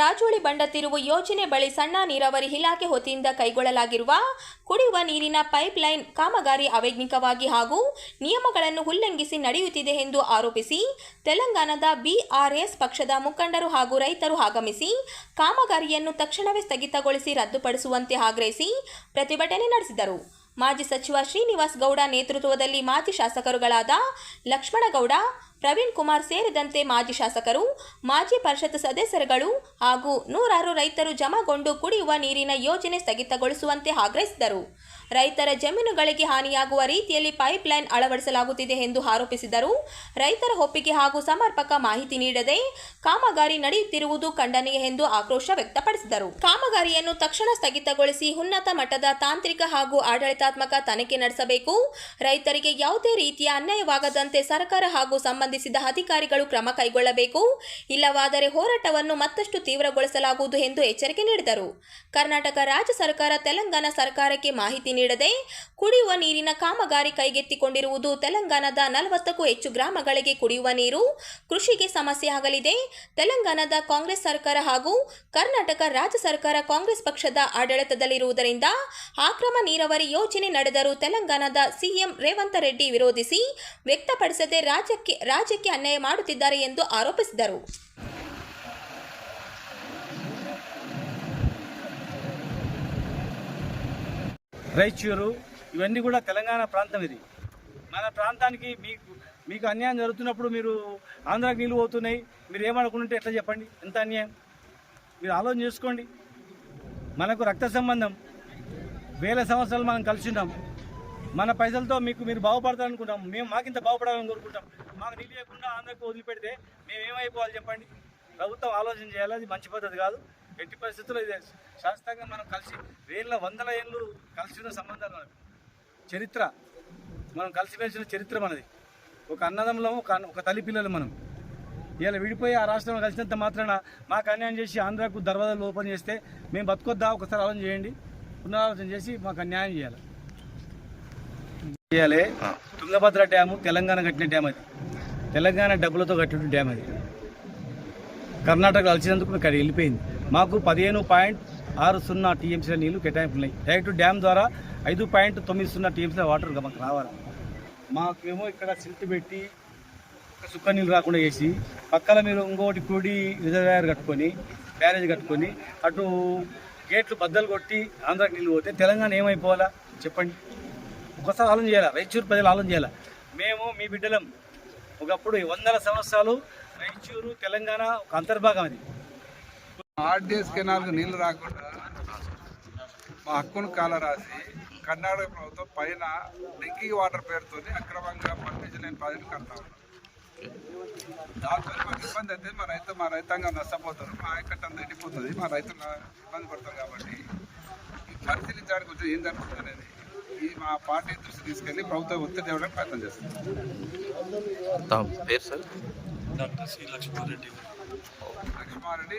ರಾಜೋಳಿ ಬಂಡ ತಿರುವು ಯೋಜನೆ ಬಳಿ ಸಣ್ಣ ನೀರಾವರಿ ಇಲಾಖೆ ವತಿಯಿಂದ ಕೈಗೊಳ್ಳಲಾಗಿರುವ ಕುಡಿಯುವ ನೀರಿನ ಪೈಪ್ಲೈನ್ ಕಾಮಗಾರಿ ಅವೈಜ್ಞಾನಿಕವಾಗಿ ಹಾಗೂ ನಿಯಮಗಳನ್ನು ಉಲ್ಲಂಘಿಸಿ ನಡೆಯುತ್ತಿದೆ ಎಂದು ಆರೋಪಿಸಿ ತೆಲಂಗಾಣದ ಬಿಆರ್ಎಸ್ ಪಕ್ಷದ ಮುಖಂಡರು ಹಾಗೂ ರೈತರು ಆಗಮಿಸಿ ಕಾಮಗಾರಿಯನ್ನು ತಕ್ಷಣವೇ ಸ್ಥಗಿತಗೊಳಿಸಿ ರದ್ದುಪಡಿಸುವಂತೆ ಆಗ್ರಹಿಸಿ ಪ್ರತಿಭಟನೆ ನಡೆಸಿದರು. ಮಾಜಿ ಸಚಿವ ಶ್ರೀನಿವಾಸ್ ಗೌಡ ನೇತೃತ್ವದಲ್ಲಿ ಮಾಜಿ ಶಾಸಕರುಗಳಾದ ಲಕ್ಷ್ಮಣಗೌಡ, ಪ್ರವೀಣ್ ಕುಮಾರ್ ಸೇರಿದಂತೆ ಮಾಜಿ ಶಾಸಕರು, ಮಾಜಿ ಪರಿಷತ್ ಸದಸ್ಯರುಗಳು ಹಾಗೂ ನೂರಾರು ರೈತರು ಜಮಾಗೊಂಡು ಕುಡಿಯುವ ನೀರಿನ ಯೋಜನೆ ಸ್ಥಗಿತಗೊಳಿಸುವಂತೆ ಆಗ್ರಹಿಸಿದರು. ರೈತರ ಜಮೀನುಗಳಿಗೆ ಹಾನಿಯಾಗುವ ರೀತಿಯಲ್ಲಿ ಪೈಪ್ಲೈನ್ ಅಳವಡಿಸಲಾಗುತ್ತಿದೆ ಎಂದು ಆರೋಪಿಸಿದರು. ರೈತರ ಒಪ್ಪಿಗೆ ಹಾಗೂ ಸಮರ್ಪಕ ಮಾಹಿತಿ ನೀಡದೆ ಕಾಮಗಾರಿ ನಡೆಯುತ್ತಿರುವುದು ಖಂಡನೀಯ ಎಂದು ಆಕ್ರೋಶ ವ್ಯಕ್ತಪಡಿಸಿದರು. ಕಾಮಗಾರಿಯನ್ನು ತಕ್ಷಣ ಸ್ಥಗಿತಗೊಳಿಸಿ ಉನ್ನತ ಮಟ್ಟದ ತಾಂತ್ರಿಕ ಹಾಗೂ ಆಡಳಿತಾತ್ಮಕ ತನಿಖೆ ನಡೆಸಬೇಕು. ರೈತರಿಗೆ ಯಾವುದೇ ರೀತಿಯ ಅನ್ಯಾಯವಾಗದಂತೆ ಸರ್ಕಾರ ಹಾಗೂ ಸಂಬಂಧಿಸಿದ ಅಧಿಕಾರಿಗಳು ಕ್ರಮ ಕೈಗೊಳ್ಳಬೇಕು. ಇಲ್ಲವಾದರೆ ಹೋರಾಟವನ್ನು ಮತ್ತಷ್ಟು ತೀವ್ರಗೊಳಿಸಲಾಗುವುದು ಎಂದು ಎಚ್ಚರಿಕೆ ನೀಡಿದರು. ಕರ್ನಾಟಕ ರಾಜ್ಯ ಸರ್ಕಾರ ತೆಲಂಗಾಣ ಸರ್ಕಾರಕ್ಕೆ ಮಾಹಿತಿ ನೀಡದೆ ಕುಡಿಯುವ ನೀರಿನ ಕಾಮಗಾರಿ ಕೈಗೆತ್ತಿಕೊಂಡಿರುವುದು ತೆಲಂಗಾಣದ 40ಕ್ಕೂ ಹೆಚ್ಚು ಗ್ರಾಮಗಳಿಗೆ ಕುಡಿಯುವ ನೀರು, ಕೃಷಿಗೆ ಸಮಸ್ಯೆ ಆಗಲಿದೆ. ತೆಲಂಗಾಣದ ಕಾಂಗ್ರೆಸ್ ಸರ್ಕಾರ ಹಾಗೂ ಕರ್ನಾಟಕ ರಾಜ್ಯ ಸರ್ಕಾರ ಕಾಂಗ್ರೆಸ್ ಪಕ್ಷದ ಆಡಳಿತದಲ್ಲಿರುವುದರಿಂದ ಅಕ್ರಮ ನೀರಾವರಿ ಯೋಜನೆ ನಡೆದರೂ ತೆಲಂಗಾಣದ ಸಿಎಂ ರೇವಂತ್ ರೆಡ್ಡಿ ವಿರೋಧಿಸಿ ವ್ಯಕ್ತಪಡಿಸದೆ ರಾಜ್ಯಕ್ಕೆ ಅನ್ಯಾಯ ಮಾಡುತ್ತಿದ್ದಾರೆ ಎಂದು ಆರೋಪಿಸಿದರು. రాయచూరు ఇవన్నీ కూడా తెలంగాణ ప్రాంతం. ఇది మన ప్రాంతానికి మీకు అన్యాయం జరుగుతున్నప్పుడు మీరు ఆంధ్రాకి నీళ్ళు పోతున్నాయి, మీరు ఏమనుకుంటే ఎట్లా చెప్పండి? ఎంత అన్యాయం మీరు ఆలోచన చేసుకోండి. మనకు రక్త సంబంధం, వేల సంవత్సరాలు మనం కలిసి ఉన్నాం. మన పైసలతో మీరు బాగుపడతారనుకుంటాం. మేము మాకింత బాగుపడాలని కోరుకుంటాం. మాకు నీళ్ళు లేకుండా ఆంధ్రాకి వదిలిపెడితే మేము ఏమైపోవాలి చెప్పండి? ప్రభుత్వం ఆలోచన చేయాలి. అది మంచి పద్ధతి కాదు. ఎట్టి పరిస్థితుల్లో ఇది శాస్త్రంగా మనం కలిసి వందల ఏళ్ళు కలిసి ఉన్న సంబంధాలు, మనకి చరిత్ర, మనం కలిసిమెలిసిన చరిత్ర మనది. ఒక అన్నదమ్ములము, ఒక తల్లి పిల్లలు మనం. ఇలా విడిపోయి ఆ రాష్ట్రంలో కలిసినంత మాత్రాన మాకు అన్యాయం చేసి ఆంధ్రాకు దర్వాజాలు ఓపెన్ చేస్తే మేము బతుకొద్దా? ఒకసారి ఆలోచన చేయండి. పునరాలోచన చేసి మాకు అన్యాయం చేయాలి. తుంగభద్ర డ్యాము తెలంగాణ కట్టిన డ్యామ్. అది తెలంగాణ డబ్బులతో కట్టిన డ్యామ్. అది కర్ణాటక కలిసినందుకు ఇక్కడ వెళ్ళిపోయింది. మాకు 15.60 టీఎంసీల నీళ్లు కేటాయింపున్నాయి. డైరెక్ట్ డ్యామ్ ద్వారా 5.90 టీఎంసీల వాటర్ మాకు రావాలి. మాకేమో ఇక్కడ సిల్ట్ పెట్టి సుక్క నీళ్ళు రాకుండా చేసి పక్కన మీరు ఇంకోటి కూడి రిజర్వాయర్ కట్టుకొని, బ్యారేజ్ కట్టుకొని, అటు గేట్లు బద్దలు కొట్టి ఆంధ్రాకి నీళ్ళు పోతే తెలంగాణ ఏమైపోవాలా చెప్పండి? ఒకసారి ఆలోచన చేయాలి. రాయచూరు ప్రజలు ఆలోచన చేయాలి. మేము మీ బిడ్డలం. ఒకప్పుడు 100 సంవత్సరాలు రాయచూరు తెలంగాణ ఒక అంతర్భాగం. అది ఆర్డీఎస్ కెనాల్కి నీళ్లు రాకుండా మా హక్కును కాల రాసి కర్ణాటక ప్రభుత్వం పైన డ్రింకింగ్ వాటర్ పేరుతో అక్రమంగా పర్మిషన్ లేని ప్రాజెక్టు కడతా ఉన్నారు. దాంతో మాకు ఇబ్బంది అయితే మా రైతాంగం నష్టపోతారు. మా ఆయకట్టం ఎండిపోతుంది. మా రైతులు ఇబ్బంది పడతారు. కాబట్టి పరిశీలించడానికి వచ్చి ఏం జరుగుతుంది అనేది మా పార్టీ దృష్టి తీసుకెళ్లి ప్రభుత్వం ఒత్తిడి తేవడానికి ప్రయత్నం చేస్తుంది. Doctor C Lakshma Reddy,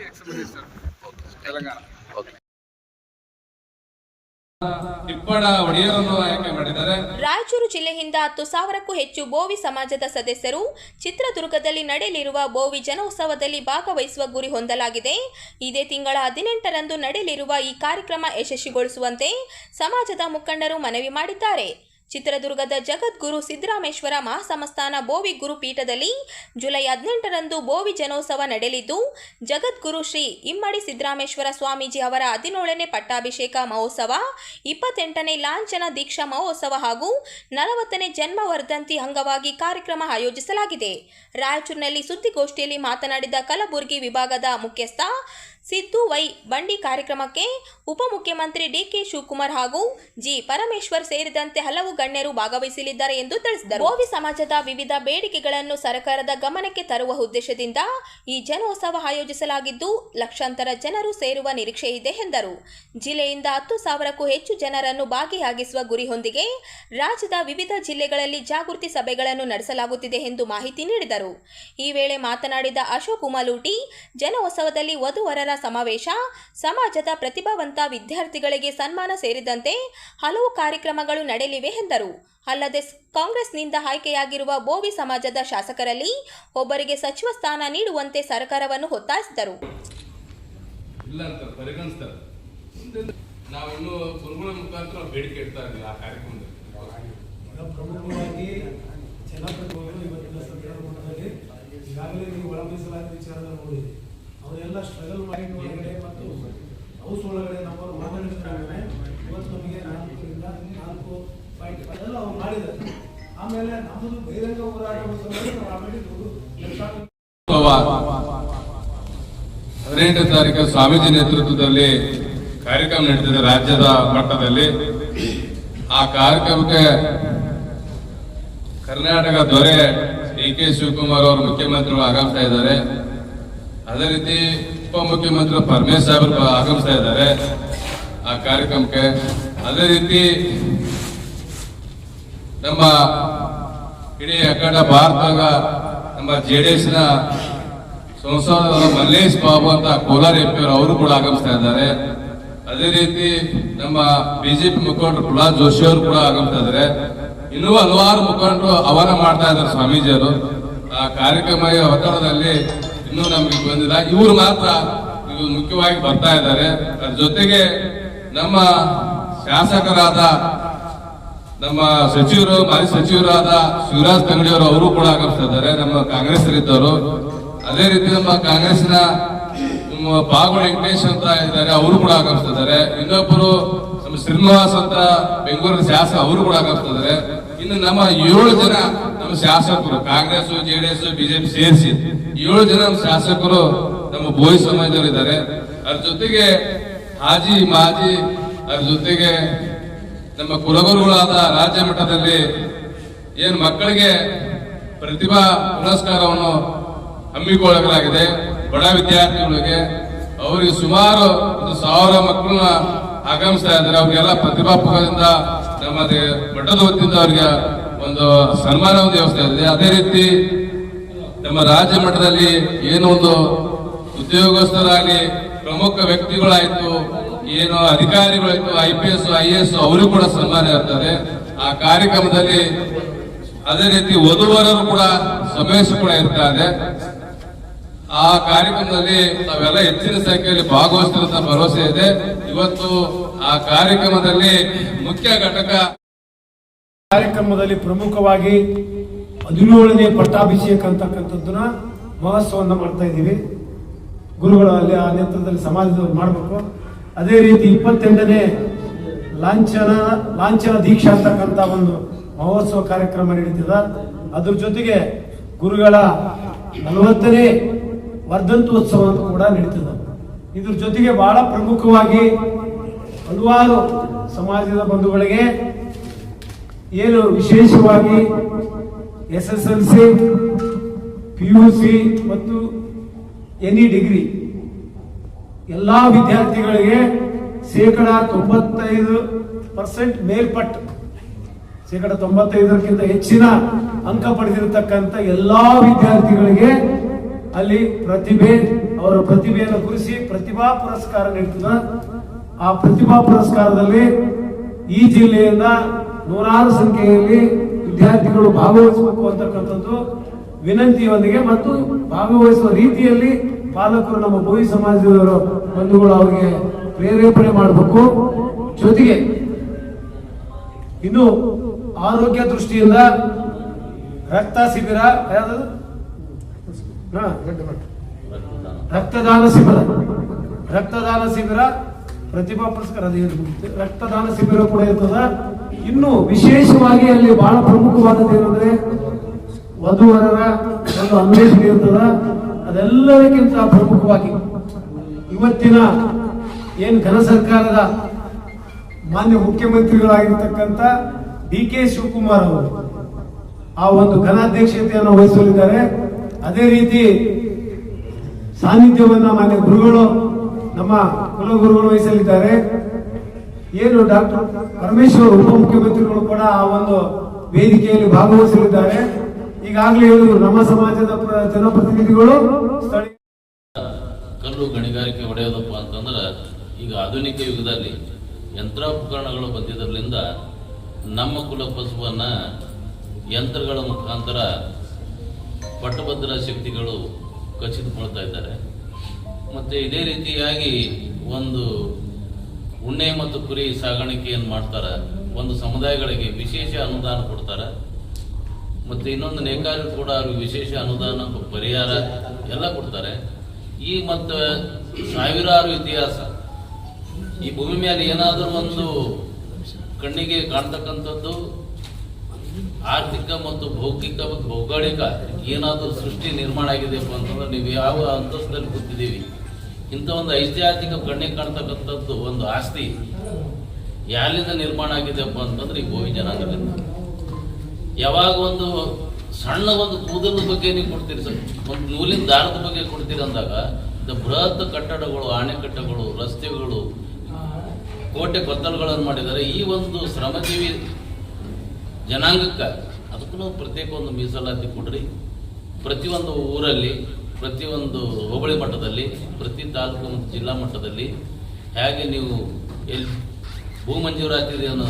ex minister Telangana. Raichur ಜಿಲ್ಲೆಯಿಂದ 10,000ಕ್ಕೂ ಹೆಚ್ಚು ಬೋವಿ ಸಮಾಜದ ಸದಸ್ಯರು ಚಿತ್ರದುರ್ಗದಲ್ಲಿ ನಡೆಯಲಿರುವ ಬೋವಿ ಜನೋತ್ಸವದಲ್ಲಿ ಭಾಗವಹಿಸುವ ಗುರಿ ಹೊಂದಲಾಗಿದೆ. ಇದೇ ತಿಂಗಳ 18ರಂದು ನಡೆಯಲಿರುವ ಈ ಕಾರ್ಯಕ್ರಮ ಯಶಸ್ವಿಗೊಳಿಸುವಂತೆ ಸಮಾಜದ ಮುಖಂಡರು ಮನವಿ ಮಾಡಿದ್ದಾರೆ. ಚಿತ್ರದುರ್ಗದ ಜಗದ್ಗುರು ಸಿದ್ದರಾಮೇಶ್ವರ ಮಹಾಸಂಸ್ಥಾನ ಬೋವಿ ಗುರುಪೀಠದಲ್ಲಿ ಜುಲೈ 18ರಂದು ಬೋವಿ ಜನೋತ್ಸವ ನಡೆಯಲಿದ್ದು, ಜಗದ್ಗುರು ಶ್ರೀ ಇಮ್ಮಡಿ ಸಿದ್ದರಾಮೇಶ್ವರ ಸ್ವಾಮೀಜಿ ಅವರ 17ನೇ ಪಟ್ಟಾಭಿಷೇಕ ಮಹೋತ್ಸವ, 28ನೇ ಲಾಂಛನ ದೀಕ್ಷಾ ಮಹೋತ್ಸವ ಹಾಗೂ 40ನೇ ಜನ್ಮ ವರ್ಧಂತಿ ಅಂಗವಾಗಿ ಕಾರ್ಯಕ್ರಮ ಆಯೋಜಿಸಲಾಗಿದೆ. ರಾಯಚೂರಿನಲ್ಲಿ ಸುದ್ದಿಗೋಷ್ಠಿಯಲ್ಲಿ ಮಾತನಾಡಿದ ಕಲಬುರಗಿ ವಿಭಾಗದ ಮುಖ್ಯಸ್ಥ ಸಿದ್ದು ವೈ ಬಂಡಿ ಕಾರ್ಯಕ್ರಮಕ್ಕೆ ಉಪಮುಖ್ಯಮಂತ್ರಿ ಡಿಕೆ ಶಿವಕುಮಾರ್ ಹಾಗೂ ಜಿ ಪರಮೇಶ್ವರ್ ಸೇರಿದಂತೆ ಹಲವು ಗಣ್ಯರು ಭಾಗವಹಿಸಲಿದ್ದಾರೆ ಎಂದು ತಿಳಿಸಿದರು. ಬೋವಿ ಸಮಾಜದ ವಿವಿಧ ಬೇಡಿಕೆಗಳನ್ನು ಸರ್ಕಾರದ ಗಮನಕ್ಕೆ ತರುವ ಉದ್ದೇಶದಿಂದ ಈ ಜನೋತ್ಸವ ಆಯೋಜಿಸಲಾಗಿದ್ದು, ಲಕ್ಷಾಂತರ ಜನರು ಸೇರುವ ನಿರೀಕ್ಷೆ ಇದೆ ಎಂದರು. ಜಿಲ್ಲೆಯಿಂದ 10,000ಕ್ಕೂ ಹೆಚ್ಚು ಜನರನ್ನು ಭಾಗಿಯಾಗಿಸುವ ಗುರಿಯೊಂದಿಗೆ ರಾಜ್ಯದ ವಿವಿಧ ಜಿಲ್ಲೆಗಳಲ್ಲಿ ಜಾಗೃತಿ ಸಭೆಗಳನ್ನು ನಡೆಸಲಾಗುತ್ತಿದೆ ಎಂದು ಮಾಹಿತಿ ನೀಡಿದರು. ಈ ವೇಳೆ ಮಾತನಾಡಿದ ಅಶೋಕ್ ಉಮಲೂಟಿ, ಜನೋತ್ಸವದಲ್ಲಿ ವಧುವರರ ಸಮಾವೇಶ, ಸಮಾಜದ ಪ್ರತಿಭಾವಂತ ವಿದ್ಯಾರ್ಥಿಗಳಿಗೆ ಸನ್ಮಾನ ಸೇರಿದಂತೆ ಹಲವು ಕಾರ್ಯಕ್ರಮಗಳು ನಡೆಯಲಿವೆ ಎಂದರು. ಅಲ್ಲದೆ ಕಾಂಗ್ರೆಸ್ನಿಂದ ಆಯ್ಕೆಯಾಗಿರುವ ಬೋವಿ ಸಮಾಜದ ಶಾಸಕರಲ್ಲಿ ಒಬ್ಬರಿಗೆ ಸಚಿವ ಸ್ಥಾನ ನೀಡುವಂತೆ ಸರ್ಕಾರವನ್ನು ಒತ್ತಾಯಿಸಿದರು. ಇಲ್ಲ ಅಂತ ಪರಿಗಣಿಸ್ತಾರೆ. ನಾವು ಇನ್ನೂ ಗುರುಗಳ ಮುಖಾಂತರ ಬೇಡಿಕೆ ಇಡ್ತಾ ಇದ್ದೀವಿ ಆ ಕಾರ್ಯಕ್ರಮದಲ್ಲಿ. ಪ್ರಮುಖವಾಗಿ ಜನಪ್ರತಿನಿಧಿಗಳು ಇವತ್ತಿನ ಸಂದರ್ಭದಲ್ಲಿ ಈಗಾಗಲೇ ನೀವು ಒಳ ಮೀಸಲಾತಿ ವಿಚಾರದಲ್ಲಿ ನೋಡಿದ್ರಿ. ಅವರೆಲ್ಲ ಸ್ಟ್ರಗಲ್ ಮಾಡಿ ಒಳಗಡೆ ಮತ್ತು ಹೌಸ್ ಒಳಗಡೆ ನಮ್ಮವರು ಮಾತಾಡಿದ್ರೆ ಇವತ್ತು ನಮಗೆ 4 ಪಾಯಿಂಟ್ ಅದೆಲ್ಲ ಅವ್ರು ಮಾಡಿದ್ದಾರೆ. ಆಮೇಲೆ ನಮ್ಮದು ಬಹಿರಂಗ ಹೋರಾಟ ಆಮೇಲೆ 18ನೇ ತಾರೀಕು ಸ್ವಾಮೀಜಿ ನೇತೃತ್ವದಲ್ಲಿ ಕಾರ್ಯಕ್ರಮ ನಡೀತಿದೆ ರಾಜ್ಯದ ಮಟ್ಟದಲ್ಲಿ. ಆ ಕಾರ್ಯಕ್ರಮಕ್ಕೆ ಕರ್ನಾಟಕ ದೊರೆ ಡಿ.ಕೆ. ಶಿವಕುಮಾರ್ ಅವರು ಮುಖ್ಯಮಂತ್ರಿಗಳು ಆಗಮಿಸ್ತಾ ಇದ್ದಾರೆ. ಅದೇ ರೀತಿ ಉಪಮುಖ್ಯಮಂತ್ರಿ ಪರಮೇಶ್ ಸಾಹೇಬರು ಆಗಮಿಸ್ತಾ ಇದ್ದಾರೆ ಆ ಕಾರ್ಯಕ್ರಮಕ್ಕೆ. ಅದೇ ರೀತಿ ನಮ್ಮ ಇಡೀ ಅಖಂಡ ಭಾರತದಾಗ ನಮ್ಮ JDS ನ ಸಂಸದ ಮಲ್ಲೇಶ್ ಬಾಬು ಅಂತ ಕೋಲಾರ MP ಅವರು ಕೂಡ ಆಗಮಿಸ್ತಾ ಇದ್ದಾರೆ. ಅದೇ ರೀತಿ ನಮ್ಮ ಬಿಜೆಪಿ ಮುಖಂಡರು ಪ್ರಹ್ಲಾದ್ ಜೋಶಿ ಅವರು ಕೂಡ ಆಗಮಿಸ್ತಾ ಇದ್ದಾರೆ. ಇನ್ನೂ ಹಲವಾರು ಮುಖಂಡರು ಆಹ್ವಾನ ಮಾಡ್ತಾ ಇದ್ದಾರೆ ಸ್ವಾಮೀಜಿಯವರು. ಆ ಕಾರ್ಯಕ್ರಮ ಒತ್ತಡದಲ್ಲಿ ಇನ್ನೂ ನಮಗೆ ಬಂದಿಲ್ಲ. ಇವರು ಮಾತ್ರ ಮುಖ್ಯವಾಗಿ ಬರ್ತಾ ಇದ್ದಾರೆ. ಅದ್ರ ಜೊತೆಗೆ ನಮ್ಮ ಶಾಸಕರಾದ ನಮ್ಮ ಸಚಿವರು ಮಾಜಿ ಸಚಿವರಾದ ಶಿವರಾಜ್ ತಂಗಡಿಯವರು ಅವರು ಕೂಡ ಆಗಮಿಸ್ತಾ ಇದ್ದಾರೆ, ನಮ್ಮ ಕಾಂಗ್ರೆಸ್ ಇದ್ದವರು. ಅದೇ ರೀತಿ ನಮ್ಮ ಕಾಂಗ್ರೆಸ್ನ ಪಾಗೋಳ ವೆಂಕಟೇಶ್ ಅಂತ ಇದ್ದಾರೆ, ಅವರು ಕೂಡ ಆಗಮಿಸ್ತಾ ಇದ್ದಾರೆ. ಇನ್ನೊಬ್ಬರು ನಮ್ಮ ಶ್ರೀನಿವಾಸ್ ಅಂತ ಬೆಂಗಳೂರಿನ ಶಾಸಕ, ಅವರು ಕೂಡ ಆಗಮಿಸ್ತಾ ಇದ್ದಾರೆ. ಇನ್ನು ನಮ್ಮ 7 ಜನ ನಮ್ಮ ಶಾಸಕರು ಕಾಂಗ್ರೆಸ್ JDS ಬಿಜೆಪಿ ಸೇರಿಸಿ 7 ಜನ ನಮ್ಮ ಶಾಸಕರು ನಮ್ಮ ಬೋಯಿ ಸಮಾಜದವರು ಇದ್ದಾರೆ. ಅದ್ರ ಜೊತೆಗೆ ಹಾಜಿ ಮಾಜಿ, ಅದ್ರ ಜೊತೆಗೆ ನಮ್ಮ ಕುಲಗುರುಗಳಾದ ರಾಜ್ಯ ಮಟ್ಟದಲ್ಲಿ ಏನು ಮಕ್ಕಳಿಗೆ ಪ್ರತಿಭಾ ಪುರಸ್ಕಾರವನ್ನು ಹಮ್ಮಿಕೊಳ್ಳಲಾಗಿದೆ ಬಡ ವಿದ್ಯಾರ್ಥಿಗಳಿಗೆ. ಅವರಿಗೆ ಸುಮಾರು 1000 ಮಕ್ಕಳನ್ನ ಆಗಮಿಸ್ತಾ ಇದ್ದಾರೆ. ಅವ್ರಿಗೆಲ್ಲ ಪ್ರತಿಭಾಪಕರಿಂದ ನಮ್ಮ ಮಠದ ವತಿಯಿಂದ ಅವರಿಗೆ ಒಂದು ಸನ್ಮಾನದ ವ್ಯವಸ್ಥೆ ಇದೆ. ಅದೇ ರೀತಿ ನಮ್ಮ ರಾಜ್ಯ ಮಟ್ಟದಲ್ಲಿ ಏನು ಒಂದು ಉದ್ಯೋಗಸ್ಥರಾಗಲಿ ಪ್ರಮುಖ ವ್ಯಕ್ತಿಗಳಾಯ್ತು, ಏನು ಅಧಿಕಾರಿಗಳಾಯ್ತು, IPS IAS ಅವರಿಗೂ ಕೂಡ ಸನ್ಮಾನ ಇರ್ತದೆ ಆ ಕಾರ್ಯಕ್ರಮದಲ್ಲಿ. ಅದೇ ರೀತಿ ವಧುವರರು ಕೂಡ ಸಮಾವೇಶ ಕೂಡ ಇರ್ತಾರೆ. ಆ ಕಾರ್ಯಕ್ರಮದಲ್ಲಿ ತಾವೆಲ್ಲ ಹೆಚ್ಚಿನ ಸಂಖ್ಯೆಯಲ್ಲಿ ಭಾಗವಹಿಸಿರುವಂತ ಭರವಸೆ ಇದೆ. ಇವತ್ತು ಆ ಕಾರ್ಯಕ್ರಮದಲ್ಲಿ ಮುಖ್ಯ ಘಟಕ ಕಾರ್ಯಕ್ರಮದಲ್ಲಿ ಪ್ರಮುಖವಾಗಿ 17ನೇ ಪಟ್ಟಾಭಿಷೇಕ ಅಂತಕ್ಕಂಥದ್ದನ್ನ ಮಹೋತ್ಸವನ್ನ ಮಾಡ್ತಾ ಇದ್ದೀವಿ. ಗುರುಗಳಲ್ಲಿ ಆ ನೇತೃತ್ವದಲ್ಲಿ ಸಮಾಜದವರು ಮಾಡಬೇಕು. ಅದೇ ರೀತಿ 28ನೇ ಲಾಂಛನ ದೀಕ್ಷಾ ಅಂತಕ್ಕಂಥ ಒಂದು ಮಹೋತ್ಸವ ಕಾರ್ಯಕ್ರಮ ನಡೀತಿದೆ. ಅದ್ರ ಜೊತೆಗೆ ಗುರುಗಳ 40ನೇ ವರ್ಧಂತೋತ್ಸವ ಅಂತ ಕೂಡ ನಡೀತದೆ. ಇದ್ರ ಜೊತೆಗೆ ಬಹಳ ಪ್ರಮುಖವಾಗಿ ಹಲವಾರು ಸಮಾಜದ ಬಂಧುಗಳಿಗೆ ಏನು ವಿಶೇಷವಾಗಿ SSLC, PUC ಮತ್ತು NE ಡಿಗ್ರಿ ಎಲ್ಲಾ ವಿದ್ಯಾರ್ಥಿಗಳಿಗೆ 95% ಮೇಲ್ಪಟ್ಟು 95% ಹೆಚ್ಚಿನ ಅಂಕ ಪಡೆದಿರತಕ್ಕಂಥ ಎಲ್ಲಾ ವಿದ್ಯಾರ್ಥಿಗಳಿಗೆ ಅಲ್ಲಿ ಅವರ ಪ್ರತಿಭೆಯನ್ನು ಗುರುತಿಸಿ ಪ್ರತಿಭಾ ಪುರಸ್ಕಾರ ನೀಡ್ತದೆ. ಆ ಪ್ರತಿಭಾ ಪುರಸ್ಕಾರದಲ್ಲಿ ಈ ಜಿಲ್ಲೆಯಿಂದ ನೂರಾರು ಸಂಖ್ಯೆಯಲ್ಲಿ ವಿದ್ಯಾರ್ಥಿಗಳು ಭಾಗವಹಿಸಬೇಕು ಅಂತಕ್ಕಂಥದ್ದು ವಿನಂತಿಯೊಂದಿಗೆ ಮತ್ತು ಭಾಗವಹಿಸುವ ರೀತಿಯಲ್ಲಿ ಪಾಲಕರು ನಮ್ಮ ಬೋಯಿ ಸಮಾಜದವರು ಬಂಧುಗಳು ಅವರಿಗೆ ಪ್ರೇರೇಪಣೆ ಮಾಡಬೇಕು. ಜೊತೆಗೆ ಇನ್ನು ಆರೋಗ್ಯ ದೃಷ್ಟಿಯಿಂದ ರಕ್ತದಾನ ಶಿಬಿರ ಪ್ರತಿಭಾ ಪುರಸ್ಕಾರ ರಕ್ತದಾನ ಶಿಬಿರ ಕೂಡ ಇರ್ತದ. ಇನ್ನು ವಿಶೇಷವಾಗಿ ಅಲ್ಲಿ ಬಹಳ ಪ್ರಮುಖವಾದದ್ದು ಏನಂದ್ರೆ ವಧುವರರ ಒಂದು ಅನ್ವೇಷಣೆ ಇರ್ತದ. ಅದೆಲ್ಲದಕ್ಕಿಂತ ಪ್ರಮುಖವಾಗಿ ಇವತ್ತಿನ ಏನ್ ಘನ ಸರ್ಕಾರದ ಮಾನ್ಯ ಮುಖ್ಯಮಂತ್ರಿಗಳಾಗಿರ್ತಕ್ಕಂಥ D.K. ಶಿವಕುಮಾರ್ ಅವರು ಆ ಒಂದು ಘನಾಧ್ಯಕ್ಷತೆಯನ್ನು ವಹಿಸಲಿದ್ದಾರೆ. ಅದೇ ರೀತಿ ಸಾನ್ನಿಧ್ಯವನ್ನ ಮಾನ್ಯ ಗುರುಗಳು ನಮ್ಮ ಕುಲಗುರುಗಳು ವಹಿಸಲಿದ್ದಾರೆ. ಏನು ಡಾಕ್ಟರ್ ಪರಮೇಶ್ವರ್ ಉಪಮುಖ್ಯಮಂತ್ರಿಗಳು ಕೂಡ ಆ ಒಂದು ವೇದಿಕೆಯಲ್ಲಿ ಭಾಗವಹಿಸಲಿದ್ದಾರೆ. ಈಗಾಗಲೇ ಹೇಳಿದ್ರು ನಮ್ಮ ಸಮಾಜದ ಜನಪ್ರತಿನಿಧಿಗಳು ಸ್ಥಳೀಯ ಕಲ್ಲು ಗಣಿಗಾರಿಕೆ ಹೊಡೆಯೋದಪ್ಪ ಅಂತಂದ್ರೆ ಈಗ ಆಧುನಿಕ ಯುಗದಲ್ಲಿ ಯಂತ್ರೋಪಕರಣಗಳು ಬಂದಿದ್ದರಿಂದ ನಮ್ಮ ಕುಲಕಸುಬನ್ನ ಯಂತ್ರಗಳ ಮುಖಾಂತರ ಪಟ್ಟಭದ್ರ ಶಕ್ತಿಗಳು ಕಸಿದುಕೊಳ್ತಾ ಇದ್ದಾರೆ. ಮತ್ತು ಇದೇ ರೀತಿಯಾಗಿ ಒಂದು ಉಣ್ಣೆ ಮತ್ತು ಕುರಿ ಸಾಗಾಣಿಕೆಯನ್ನು ಮಾಡ್ತಾರೆ. ಒಂದು ಸಮುದಾಯಗಳಿಗೆ ವಿಶೇಷ ಅನುದಾನ ಕೊಡ್ತಾರೆ. ಮತ್ತು ಇನ್ನೊಂದು ನೇಕಾರರು ಕೂಡ ಅವ್ರಿಗೆ ವಿಶೇಷ ಅನುದಾನ, ಪರಿಹಾರ ಎಲ್ಲ ಕೊಡ್ತಾರೆ. ಈ ಮತ್ತು ಸಾವಿರಾರು ಇತಿಹಾಸ ಈ ಭೂಮಿ ಮೇಲೆ ಏನಾದರೂ ಒಂದು ಕಣ್ಣಿಗೆ ಕಾಣ್ತಕ್ಕಂಥದ್ದು ಆರ್ಥಿಕ ಮತ್ತು ಭೌತಿಕ ಮತ್ತು ಭೌಗೋಳಿಕ ಏನಾದರೂ ಸೃಷ್ಟಿ ನಿರ್ಮಾಣ ಆಗಿದೆಯಪ್ಪ ಅಂತಂದ್ರೆ ನೀವು ಯಾವ ಅಂತಸ್ತಲ್ಲಿ ಕೂತಿದ್ದೀವಿ, ಇಂಥ ಒಂದು ಐತಿಹಾಸಿಕ ಕಣ್ಣಿಗೆ ಕಾಣ್ತಕ್ಕಂಥದ್ದು ಒಂದು ಆಸ್ತಿ ಯಾರಿಂದ ನಿರ್ಮಾಣ ಆಗಿದೆಯಪ್ಪ ಅಂತಂದ್ರೆ ಈ ಗೋವಿ ಜನಾಂಗದಿಂದ. ಯಾವಾಗ ಒಂದು ಸಣ್ಣ ಒಂದು ಕೂದಲದ ಬಗ್ಗೆ ನೀವು ಕೊಡ್ತೀರಿ ಸರ್, ಒಂದು ನೂಲಿನ ದಾರದ ಬಗ್ಗೆ ಕೊಡ್ತೀರಿ ಅಂದಾಗ ಬೃಹತ್ ಕಟ್ಟಡಗಳು, ಅಣೆಕಟ್ಟೆಗಳು, ರಸ್ತೆಗಳು, ಕೋಟೆ ಕೊತ್ತಲುಗಳನ್ನು ಮಾಡಿದ್ದಾರೆ. ಈ ಒಂದು ಶ್ರಮಜೀವಿ ಜನಾಂಗಕ್ಕೆ ಅದಕ್ಕೂ ಪ್ರತ್ಯೇಕ ಒಂದು ಮೀಸಲಾತಿ ಕೊಡ್ರಿ. ಪ್ರತಿಯೊಂದು ಊರಲ್ಲಿ, ಪ್ರತಿಯೊಂದು ಹೋಬಳಿ ಮಟ್ಟದಲ್ಲಿ, ಪ್ರತಿ ತಾಲೂಕು ಮತ್ತು ಜಿಲ್ಲಾ ಮಟ್ಟದಲ್ಲಿ ಹೇಗೆ ನೀವು ಎಲ್ಲಿ ಭೂ ಮಂಜೂರಾತಿಯನ್ನು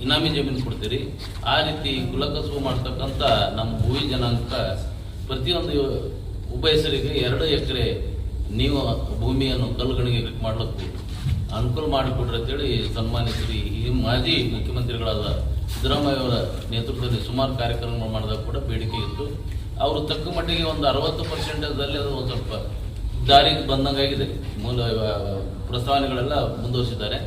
ಇನಾಮಿ ಜಮೀನು ಕೊಡ್ತೀರಿ, ಆ ರೀತಿ ಕುಲಕಸುಬು ಮಾಡ್ತಕ್ಕಂಥ ನಮ್ಮ ಭೂವಿ ಜನಾಂಗ ಪ್ರತಿಯೊಂದು ಒಬ್ಬ ಹೆಸರಿಗೆ 2 ಎಕರೆ ನೀವು ಭೂಮಿಯನ್ನು ಕಲ್ಲುಗಣಿಗೆ ಮಾಡಲಿಕ್ಕೆ ಅನುಕೂಲ ಮಾಡಿಕೊಡ್ರಿ ಅಂತೇಳಿ ಸನ್ಮಾನ್ಯ ಶ್ರೀ ಈ ಮಾಜಿ ಮುಖ್ಯಮಂತ್ರಿಗಳಾದ ಸಿದ್ದರಾಮಯ್ಯ ಅವರ ನೇತೃತ್ವದಲ್ಲಿ ಸುಮಾರು ಕಾರ್ಯಕ್ರಮಗಳು ಮಾಡಿದಾಗ ಕೂಡ ಬೇಡಿಕೆ ಇತ್ತು. ಅವರು ತಕ್ಕ ಮಟ್ಟಿಗೆ ಒಂದು 60% ಅದು ಒಂದು ಸ್ವಲ್ಪ ದಾರಿಗೆ ಬಂದಂಗಾಗಿದೆ. ಮೂಲ ಪ್ರಸ್ತಾವನೆಗಳೆಲ್ಲ ಮುಂದುವರಿಸಿದ್ದಾರೆ.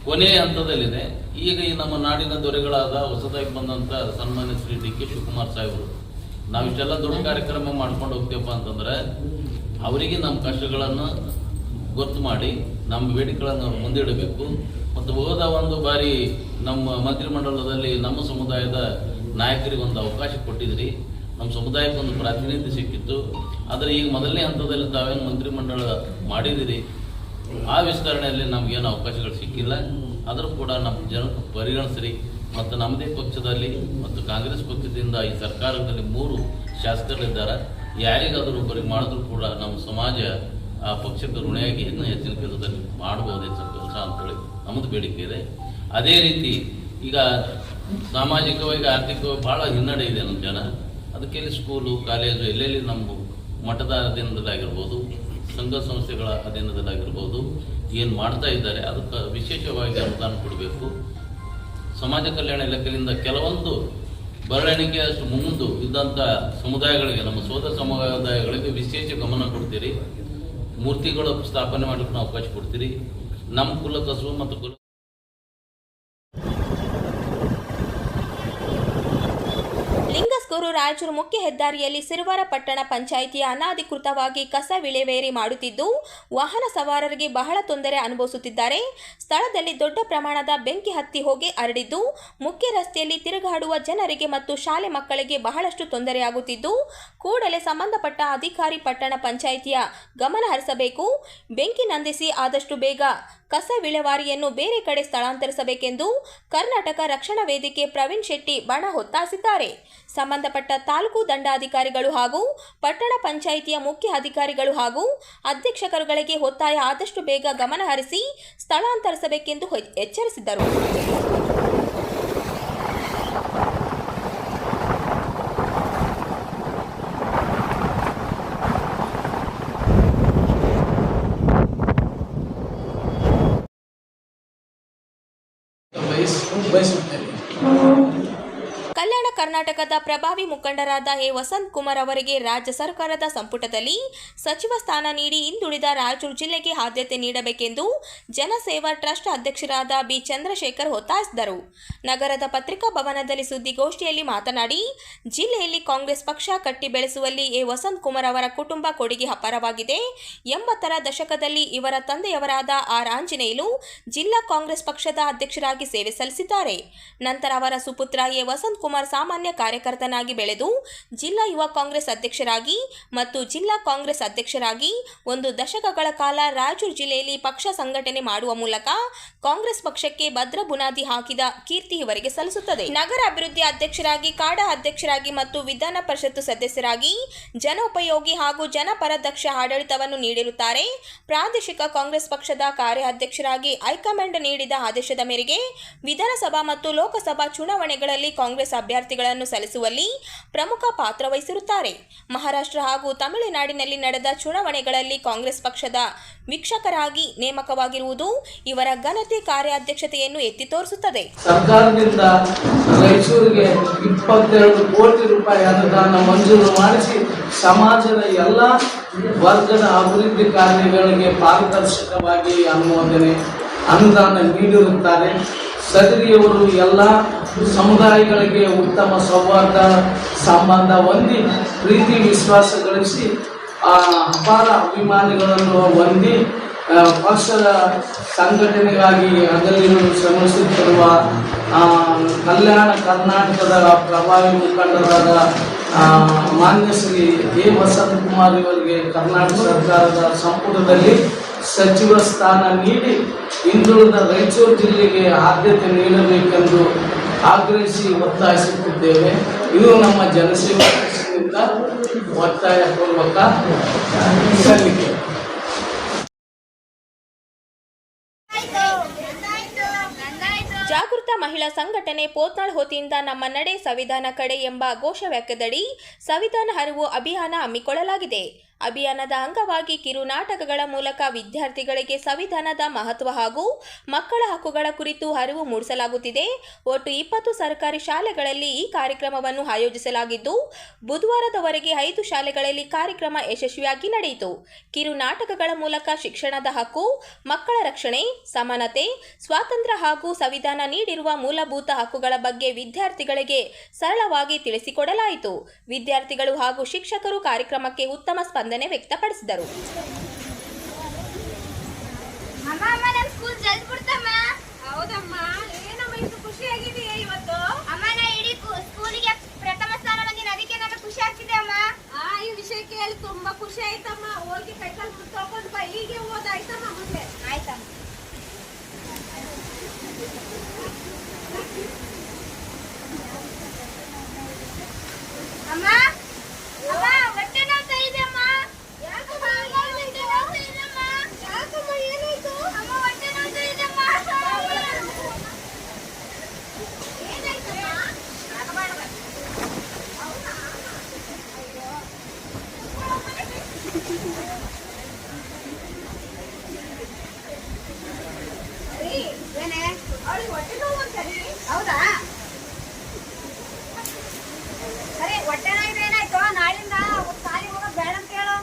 ಕೊನೆಯ ಹಂತದಲ್ಲಿದೆ. ಈಗ ಈ ನಮ್ಮ ನಾಡಿನ ದೊರೆಗಳಾದ ಹೊಸದಾಗಿ ಬಂದಂಥ ಸನ್ಮಾನ್ಯ ಶ್ರೀ ಡಿ ಕೆ ಶಿವಕುಮಾರ್ ಸಾಹೇಬರು, ನಾವಿಷ್ಟೆಲ್ಲ ದೊಡ್ಡ ಕಾರ್ಯಕ್ರಮ ಮಾಡ್ಕೊಂಡು ಹೋಗ್ತೀವಪ್ಪ ಅಂತಂದ್ರೆ ಅವರಿಗೆ ನಮ್ಮ ಕಷ್ಟಗಳನ್ನು ಗೊತ್ತು ಮಾಡಿ ನಮ್ಮ ಬೇಡಿಕೆಗಳನ್ನು ಮುಂದಿಡಬೇಕು. ಮತ್ತು ಹೋದ ಒಂದು ಬಾರಿ ನಮ್ಮ ಮಂತ್ರಿಮಂಡಲದಲ್ಲಿ ನಮ್ಮ ಸಮುದಾಯದ ನಾಯಕರಿಗೆ ಒಂದು ಅವಕಾಶ ಕೊಟ್ಟಿದ್ರಿ, ನಮ್ಮ ಸಮುದಾಯಕ್ಕೆ ಒಂದು ಪ್ರಾತಿನಿಧ್ಯ ಸಿಕ್ಕಿತ್ತು. ಆದರೆ ಈಗ ಮೊದಲನೇ ಹಂತದಲ್ಲಿ ತಾವೇನು ಮಂತ್ರಿಮಂಡಲ ಮಾಡಿದಿರಿ, ಆ ವಿಸ್ತರಣೆಯಲ್ಲಿ ನಮಗೇನು ಅವಕಾಶಗಳು ಸಿಕ್ಕಿಲ್ಲ. ಆದರೂ ಕೂಡ ನಮ್ಮ ಜನಕ್ಕೆ ಪರಿಗಣಿಸ್ರಿ. ಮತ್ತು ನಮ್ಮದೇ ಪಕ್ಷದಲ್ಲಿ ಮತ್ತು ಕಾಂಗ್ರೆಸ್ ಪಕ್ಷದಿಂದ ಈ ಸರ್ಕಾರದಲ್ಲಿ 3 ಶಾಸಕರಿದ್ದಾರೆ. ಯಾರಿಗಾದರೂ ಒಬ್ಬರಿಗೆ ಮಾಡಿದ್ರು ಕೂಡ ನಮ್ಮ ಸಮಾಜ ಆ ಪಕ್ಷಕ್ಕೆ ಋಣಿಯಾಗಿ ಇನ್ನೂ ಹೆಚ್ಚಿನ ಕೆಲಸದಲ್ಲಿ ಮಾಡಬಹುದು ಕೆಲಸ ಅಂತೇಳಿ ನಮ್ಮದು ಬೇಡಿಕೆ ಇದೆ. ಅದೇ ರೀತಿ ಈಗ ಸಾಮಾಜಿಕವಾಗಿ, ಆರ್ಥಿಕವಾಗಿ ಭಾಳ ಹಿನ್ನಡೆ ಇದೆ ನಮ್ಮ ಜನ. ಅದಕ್ಕೆ ಸ್ಕೂಲು, ಕಾಲೇಜು ಎಲ್ಲೆಲ್ಲಿ ನಮ್ಮ ಮಠದ ಅಧೀನದಲ್ಲಾಗಿರ್ಬೋದು, ಸಂಘ ಸಂಸ್ಥೆಗಳ ಅಧೀನದಲ್ಲಾಗಿರ್ಬೋದು ಏನು ಮಾಡ್ತಾ ಇದ್ದಾರೆ ಅದಕ್ಕೆ ವಿಶೇಷವಾಗಿ ಅನುದಾನ ಕೊಡಬೇಕು. ಸಮಾಜ ಕಲ್ಯಾಣ ಇಲಾಖೆಯಿಂದ ಕೆಲವೊಂದು ಬರವಣಿಗೆಯಷ್ಟು ಮುಂದೆ ಇದ್ದಂಥ ಸಮುದಾಯಗಳಿಗೆ, ನಮ್ಮ ಸೋದರ ಸಮುದಾಯಗಳಿಗೆ ವಿಶೇಷ ಗಮನ ಕೊಡ್ತೀರಿ. ಮೂರ್ತಿಗಳು ಸ್ಥಾಪನೆ ಮಾಡಲಿಕ್ಕೆ ನಾವು ಅವಕಾಶ ಕೊಡ್ತೀರಿ. ನಮ್ಮ ಕುಲಕಸುಬು ಮತ್ತು ಲಿಂಗಸ್ಗೂರು ರಾಯಚೂರು ಮುಖ್ಯ ಹೆದ್ದಾರಿಯಲ್ಲಿ ಸಿರುವಾರ ಪಟ್ಟಣ ಪಂಚಾಯಿತಿಯ ಅನಧಿಕೃತವಾಗಿ ಕಸ ವಿಲೇವಾರಿ ಮಾಡುತ್ತಿದ್ದು ವಾಹನ ಸವಾರರಿಗೆ ಬಹಳ ತೊಂದರೆ ಅನುಭವಿಸುತ್ತಿದ್ದಾರೆ. ಸ್ಥಳದಲ್ಲಿ ದೊಡ್ಡ ಪ್ರಮಾಣದ ಬೆಂಕಿ ಹತ್ತಿ ಹೋಗಿ ಹರಡಿದ್ದು ಮುಖ್ಯ ರಸ್ತೆಯಲ್ಲಿ ತಿರುಗಾಡುವ ಜನರಿಗೆ ಮತ್ತು ಶಾಲೆ ಮಕ್ಕಳಿಗೆ ಬಹಳಷ್ಟು ತೊಂದರೆಯಾಗುತ್ತಿದ್ದು ಕೂಡಲೇ ಸಂಬಂಧಪಟ್ಟ ಅಧಿಕಾರಿ ಪಟ್ಟಣ ಪಂಚಾಯಿತಿಯ ಗಮನ ಹರಿಸಬೇಕು. ಬೆಂಕಿ ನಂದಿಸಿ ಆದಷ್ಟು ಬೇಗ ಕಸ ವಿಲೇವಾರಿಯನ್ನು ಬೇರೆ ಕಡೆ ಸ್ಥಳಾಂತರಿಸಬೇಕೆಂದು ಕರ್ನಾಟಕ ರಕ್ಷಣಾ ವೇದಿಕೆ ಪ್ರವೀಣ್ ಶೆಟ್ಟಿ ಬಣ ಹೊತ್ತಾಸಿದ್ದಾರೆ. ಸಂಬಂಧಪಟ್ಟ ತಾಲೂಕು ದಂಡಾಧಿಕಾರಿಗಳು ಹಾಗೂ ಪಟ್ಟಣ ಪಂಚಾಯಿತಿಯ ಮುಖ್ಯ ಅಧಿಕಾರಿಗಳು ಹಾಗೂ ಅಧ್ಯಕ್ಷರುಗಳಿಗೆ ಒತ್ತಾಯ ಆದಷ್ಟು ಬೇಗ ಗಮನ ಹರಿಸಿ ಸ್ಥಳಾಂತರಿಸಬೇಕೆಂದು ಎಚ್ಚರಿಸಿದರು. ಕಲ್ಯಾಣ ಕರ್ನಾಟಕದ ಪ್ರಭಾವಿ ಮುಖಂಡರಾದ ಎ ವಸಂತ್ ಕುಮಾರ್ ಅವರಿಗೆ ರಾಜ್ಯ ಸರ್ಕಾರದ ಸಂಪುಟದಲ್ಲಿ ಸಚಿವ ಸ್ಥಾನ ನೀಡಿ ಹಿಂದುಳಿದ ರಾಯಚೂರು ಜಿಲ್ಲೆಗೆ ಆದ್ಯತೆ ನೀಡಬೇಕೆಂದು ಜನಸೇವಾ ಟ್ರಸ್ಟ್ ಅಧ್ಯಕ್ಷರಾದ ಬಿ ಚಂದ್ರಶೇಖರ್ ಒತ್ತಾಯಿಸಿದರು. ನಗರದ ಪತ್ರಿಕಾ ಭವನದಲ್ಲಿ ಸುದ್ದಿಗೋಷ್ಠಿಯಲ್ಲಿ ಮಾತನಾಡಿ, ಜಿಲ್ಲೆಯಲ್ಲಿ ಕಾಂಗ್ರೆಸ್ ಪಕ್ಷ ಕಟ್ಟಿ ಬೆಳೆಸುವಲ್ಲಿ ಎ ವಸಂತ್ ಕುಮಾರ್ ಅವರ ಕುಟುಂಬ ಕೊಡುಗೆ ಅಪಾರವಾಗಿದೆ. 80ರ ದಶಕದಲ್ಲಿ ಇವರ ತಂದೆಯವರಾದ ಆರ್ ಆಂಜನೇಯುಲು ಜಿಲ್ಲಾ ಕಾಂಗ್ರೆಸ್ ಪಕ್ಷದ ಅಧ್ಯಕ್ಷರಾಗಿ ಸೇವೆ ಸಲ್ಲಿಸಿದ್ದಾರೆ. ನಂತರ ಅವರ ಸುಪುತ್ರ ಎ ವಸಂತ್ ಕುಮಾರ್ ಸಾಮಾನ್ಯ ಕಾರ್ಯಕರ್ತನಾಗಿ ಬೆಳೆದು ಜಿಲ್ಲಾ ಯುವ ಕಾಂಗ್ರೆಸ್ ಅಧ್ಯಕ್ಷರಾಗಿ ಮತ್ತು ಜಿಲ್ಲಾ ಕಾಂಗ್ರೆಸ್ ಅಧ್ಯಕ್ಷರಾಗಿ 1 ದಶಕಗಳ ಕಾಲ ರಾಯಚೂರು ಜಿಲ್ಲೆಯಲ್ಲಿ ಪಕ್ಷ ಸಂಘಟನೆ ಮಾಡುವ ಮೂಲಕ ಕಾಂಗ್ರೆಸ್ ಪಕ್ಷಕ್ಕೆ ಭದ್ರ ಬುನಾದಿ ಹಾಕಿದ ಕೀರ್ತಿ ಇವರಿಗೆ ಸಲ್ಲಿಸುತ್ತದೆ. ನಗರ ಅಭಿವೃದ್ಧಿ ಅಧ್ಯಕ್ಷರಾಗಿ, ಕಾಡಾ ಅಧ್ಯಕ್ಷರಾಗಿ ಮತ್ತು ವಿಧಾನ ಪರಿಷತ್ತು ಸದಸ್ಯರಾಗಿ ಜನೋಪಯೋಗಿ ಹಾಗೂ ಜನಪರ ದಕ್ಷ ಆಡಳಿತವನ್ನು ನೀಡಿರುತ್ತಾರೆ. ಪ್ರಾದೇಶಿಕ ಕಾಂಗ್ರೆಸ್ ಪಕ್ಷದ ಕಾರ್ಯಾಧ್ಯಕ್ಷರಾಗಿ ಹೈಕಮಾಂಡ್ ನೀಡಿದ ಆದೇಶದ ಮೇರೆಗೆ ವಿಧಾನಸಭಾ ಮತ್ತು ಲೋಕಸಭಾ ಚುನಾವಣೆಗಳಲ್ಲಿ ಕಾಂಗ್ರೆಸ್ ಕಾಂಗ್ರೆಸ್ ಅಭ್ಯರ್ಥಿಗಳನ್ನು ಸಲ್ಲಿಸುವಲ್ಲಿ ಪ್ರಮುಖ ಪಾತ್ರ ವಹಿಸಿರುತ್ತಾರೆ. ಮಹಾರಾಷ್ಟ್ರ ಹಾಗೂ ತಮಿಳುನಾಡಿನಲ್ಲಿ ನಡೆದ ಚುನಾವಣೆಗಳಲ್ಲಿ ಕಾಂಗ್ರೆಸ್ ಪಕ್ಷದ ವೀಕ್ಷಕರಾಗಿ ನೇಮಕವಾಗಿರುವುದು ಇವರ ಘನತೆ ಕಾರ್ಯಾಧ್ಯಕ್ಷತೆಯನ್ನು ಎತ್ತಿ ತೋರಿಸುತ್ತದೆ. ಸರ್ಕಾರದಿಂದ ರಾಯಚೂರಿಗೆ 22 ಕೋಟಿ ರೂಪಾಯಿ ಅನುದಾನ ಮಂಜೂರು ಮಾಡಿಸಿ ಸಮಾಜದ ಎಲ್ಲ ವರ್ಗದ ಅಭಿವೃದ್ಧಿ ಕಾರ್ಯಗಳಿಗೆ ಪಾರದರ್ಶಕವಾಗಿ ಅನುದಾನ ನೀಡಿರುತ್ತಾರೆ. ಸದರಿಯವರು ಎಲ್ಲ ಸಮುದಾಯಗಳಿಗೆ ಉತ್ತಮ ಸೌಹಾರ್ದ ಸಂಬಂಧ ಹೊಂದಿ ಪ್ರೀತಿ ವಿಶ್ವಾಸ ಗಳಿಸಿ ಅಪಾರ ಅಭಿಮಾನಿಗಳನ್ನು ಹೊಂದಿ ಪಕ್ಷದ ಸಂಘಟನೆಗಾಗಿ ಹಗಲಿರುಳು ಶ್ರಮಿಸುತ್ತಿರುವ ಕಲ್ಯಾಣ ಕರ್ನಾಟಕದ ಪ್ರಭಾವಿ ಮುಖಂಡರಾದ ಮಾನ್ಯ ಶ್ರೀ ಎ ವಸಂತಕುಮಾರ್ ಇವರಿಗೆ ಕರ್ನಾಟಕ ಸರ್ಕಾರದ ಸಂಪುಟದಲ್ಲಿ ಸಚಿವ ಸ್ಥಾನ ನೀಡಿ ಹಿಂದುಳಿದ ರಾಯಚೂರು ಜಿಲ್ಲೆಗೆ ಆದ್ಯತೆ ನೀಡಬೇಕೆಂದು ಆಗ್ರಹಿಸಿ ಒತ್ತಾಯಿಸುತ್ತಿದ್ದೇವೆ. ಇದು ನಮ್ಮ ಜನಸೇವಾ ಪಕ್ಷದಿಂದ ಒತ್ತಾಯಪೂರ್ವಕ ಸಲ್ಲಿಕೆ. ಜಾಗೃತ ಮಹಿಳಾ ಸಂಘಟನೆ ಪೋತ್ನಾಳ್ ವತಿಯಿಂದ ನಮ್ಮ ನಡೆ ಸಂವಿಧಾನ ಕಡೆ ಎಂಬ ಘೋಷವಾಕ್ಯದಡಿ ಸಂವಿಧಾನ ಅರಿವು ಅಭಿಯಾನ ಹಮ್ಮಿಕೊಳ್ಳಲಾಗಿದೆ. ಅಭಿಯಾನದ ಅಂಗವಾಗಿ ಕಿರು ನಾಟಕಗಳ ಮೂಲಕ ವಿದ್ಯಾರ್ಥಿಗಳಿಗೆ ಸಂವಿಧಾನದ ಮಹತ್ವ ಹಾಗೂ ಮಕ್ಕಳ ಹಕ್ಕುಗಳ ಕುರಿತು ಅರಿವು ಮೂಡಿಸಲಾಗುತ್ತಿದೆ. ಒಟ್ಟು 20 ಸರ್ಕಾರಿ ಶಾಲೆಗಳಲ್ಲಿ ಈ ಕಾರ್ಯಕ್ರಮವನ್ನು ಆಯೋಜಿಸಲಾಗಿದ್ದು, ಬುಧವಾರದವರೆಗೆ 5 ಶಾಲೆಗಳಲ್ಲಿ ಕಾರ್ಯಕ್ರಮ ಯಶಸ್ವಿಯಾಗಿ ನಡೆಯಿತು. ಕಿರು ನಾಟಕಗಳ ಮೂಲಕ ಶಿಕ್ಷಣದ ಹಕ್ಕು, ಮಕ್ಕಳ ರಕ್ಷಣೆ, ಸಮಾನತೆ, ಸ್ವಾತಂತ್ರ್ಯ ಹಾಗೂ ಸಂವಿಧಾನ ನೀಡಿರುವ ಮೂಲಭೂತ ಹಕ್ಕುಗಳ ಬಗ್ಗೆ ವಿದ್ಯಾರ್ಥಿಗಳಿಗೆ ಸರಳವಾಗಿ ತಿಳಿಸಿಕೊಡಲಾಯಿತು. ವಿದ್ಯಾರ್ಥಿಗಳು ಹಾಗೂ ಶಿಕ್ಷಕರು ಕಾರ್ಯಕ್ರಮಕ್ಕೆ ಉತ್ತಮ ಸ್ಪಂದನೆ ವ್ಯಕ್ತಪಡಿಸಿದರು. ಹೌದಮ್ಮ, ಏನಮ್ಮ ಇಷ್ಟು ಖುಷಿಯಾಗಿದೆಯಾ ಇವತ್ತು? ಅಮ್ಮ, ನಾ ಇಡೀ ಸ್ಕೂಲಿಗೆ ಪ್ರಥಮ ಸ್ಥಾನ ಬಂದಿನ, ಅದಕ್ಕೆ ನನಗೆ ಖುಷಿ ಆಗ್ತಿದೆ ಅಮ್ಮ. ಈ ವಿಷಯ ಕೇಳಿ ತುಂಬಾ ಖುಷಿ ಆಯ್ತಮ್ಮ. ಹೋಗಿ ಕೈಕಾಲು ಮುಟ್ಟು ತಗೊಂಡು ಬಾ, ಹೀಗೆ ಓದಾಯ್ತಮ್ಮ ಮುಂದೆ. ಆಯ್ತಮ್ಮ. ಅಮ್ಮ, ಅಮ್ಮ, ಹೊಟ್ಟೆ ನೋವ್ತಾ ಇದೆ ಅಮ್ಮ. ಯಾಕಮ್ಮ ಹೊಟ್ಟೆ ನೋವ್ತಾ ಇದೆ ಅಮ್ಮ? ಯಾಕಮ್ಮ, ಏನಾಯ್ತು? ಅಮ್ಮ, ಹೊಟ್ಟೆ ನೋವ್ತಾ ಇದೆ ಅಮ್ಮ. ಏನಾಯ್ತಮ್ಮ? ಹೌದಾ? ಸರಿ, ಏನೇ ಅವಳಿಗೆ ಹೊಟ್ಟೆ ನೋವು ಸರಿ? ಹೌದಾ? ಸರಿ, ಹೊಟ್ಟೆ ನೋವು ಏನಾಯ್ತು? ನಾಳಿಂದ ಶಾಲೆಗೆ ಹೋಗೋದು ಬೇಡ ಅಂತ ಹೇಳು.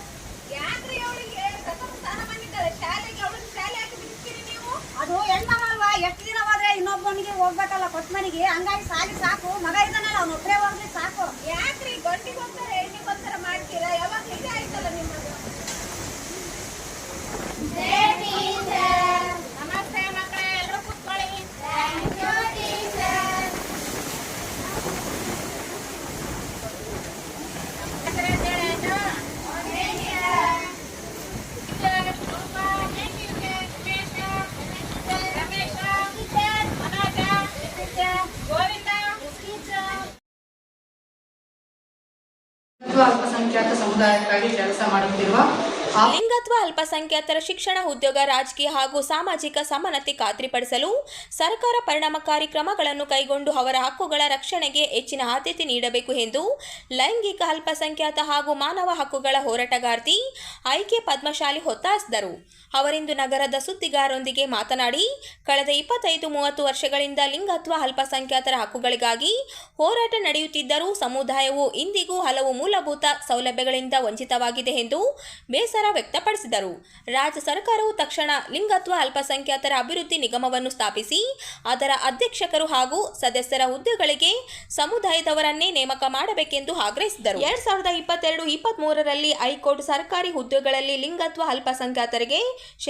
ಯಾಕ್ರಿ ಅವಳಿಗೆ ಪ್ರಥಮ ಸ್ಥಾನ ಬಂದಿದ್ದಾಳೆ ಶಾಲೆಗೆ, ಅವಳಿಗೆ ಶಾಲೆ ಹಾಕಿ ಬಿಡ್ತೀರಿ ನೀವು? ಅದು ಹೆಣ್ಮಗಲ್ವಾ, ಎಷ್ಟು ದಿನ ಹೋದ್ರೆ ಇನ್ನೊಬ್ಬನಿಗೆ ಹೋಗ್ಬೇಕಲ್ಲ ಕೊಟ್ಟ ಮನೆಗೆ, ಹಂಗಾಗಿ ಶಾಲೆ ಸಾಕು. ಮಗ ಇದ್ದಾನಲ್ಲ, ಅವ್ನು ಒಬ್ಬರೇ ಹೋಗ್ಲಿ ಸಾಕು. ಯಾಕ್ರಿ ಗಂಟಿಗೆ ಹೋಗ್ತಾರೆ ಹೆಣ್ಣಿಗೆ ಒಂಥರ ಮಾಡ್ತೀರಾ? ಯಾವಾಗ ಹೀಗೆ ಆಯ್ತಲ್ಲ ನಿಮ್ಮದು. ನಮಸ್ತೆ ಮಕ್ಕಳೇ, ಎಲ್ಲರೂ ಕೂತ್ಕೊಳ್ಳಿ. ಅಲ್ಪಸಂಖ್ಯಾತ ಸಮುದಾಯಕ್ಕಾಗಿ ಕೆಲಸ ಮಾಡುತ್ತಿರುವ ಲಿಂಗತ್ವ, ಅಲ್ಪಸಂಖ್ಯಾತರ ಶಿಕ್ಷಣ, ಉದ್ಯೋಗ, ರಾಜಕೀಯ ಹಾಗೂ ಸಾಮಾಜಿಕ ಸಮಾನತೆ ಖಾತ್ರಿಪಡಿಸಲು ಸರ್ಕಾರ ಪರಿಣಾಮಕಾರಿ ಕ್ರಮಗಳನ್ನು ಕೈಗೊಂಡು ಅವರ ಹಕ್ಕುಗಳ ರಕ್ಷಣೆಗೆ ಹೆಚ್ಚಿನ ಆದ್ಯತೆ ನೀಡಬೇಕು ಎಂದು ಲೈಂಗಿಕ ಅಲ್ಪಸಂಖ್ಯಾತ ಹಾಗೂ ಮಾನವ ಹಕ್ಕುಗಳ ಹೋರಾಟಗಾರ್ತಿ ಐಕೆ ಪದ್ಮಶಾಲಿ ಒತ್ತಾಯಿಸಿದರು. ಅವರಿಂದು ನಗರದ ಸುದ್ದಿಗಾರರೊಂದಿಗೆ ಮಾತನಾಡಿ, ಕಳೆದ 25-30 ವರ್ಷಗಳಿಂದ ಲಿಂಗತ್ವ, ಅಲ್ಪಸಂಖ್ಯಾತರ ಹಕ್ಕುಗಳಿಗಾಗಿ ಹೋರಾಟ ನಡೆಯುತ್ತಿದ್ದರೂ ಸಮುದಾಯವು ಇಂದಿಗೂ ಹಲವು ಮೂಲಭೂತ ಸೌಲಭ್ಯಗಳಿಂದ ವಂಚಿತವಾಗಿದೆ ಎಂದು ಬೇಸರ ವ್ಯಕ್ತಪಡಿಸಿದರು. ರಾಜ್ಯ ಸರ್ಕಾರವು ತಕ್ಷಣ ಲಿಂಗತ್ವ, ಅಲ್ಪಸಂಖ್ಯಾತರ ಅಭಿವೃದ್ಧಿ ನಿಗಮವನ್ನು ಸ್ಥಾಪಿಸಿ ಅದರ ಅಧ್ಯಕ್ಷರು ಹಾಗೂ ಸದಸ್ಯರ ಹುದ್ದೆಗಳಿಗೆ ಸಮುದಾಯದವರನ್ನೇ ನೇಮಕ ಮಾಡಬೇಕೆಂದು ಆಗ್ರಹಿಸಿದರು. 2022-23ರಲ್ಲಿ ಹೈಕೋರ್ಟ್ ಸರ್ಕಾರಿ ಹುದ್ದೆಗಳಲ್ಲಿ ಲಿಂಗತ್ವ, ಅಲ್ಪಸಂಖ್ಯಾತರಿಗೆ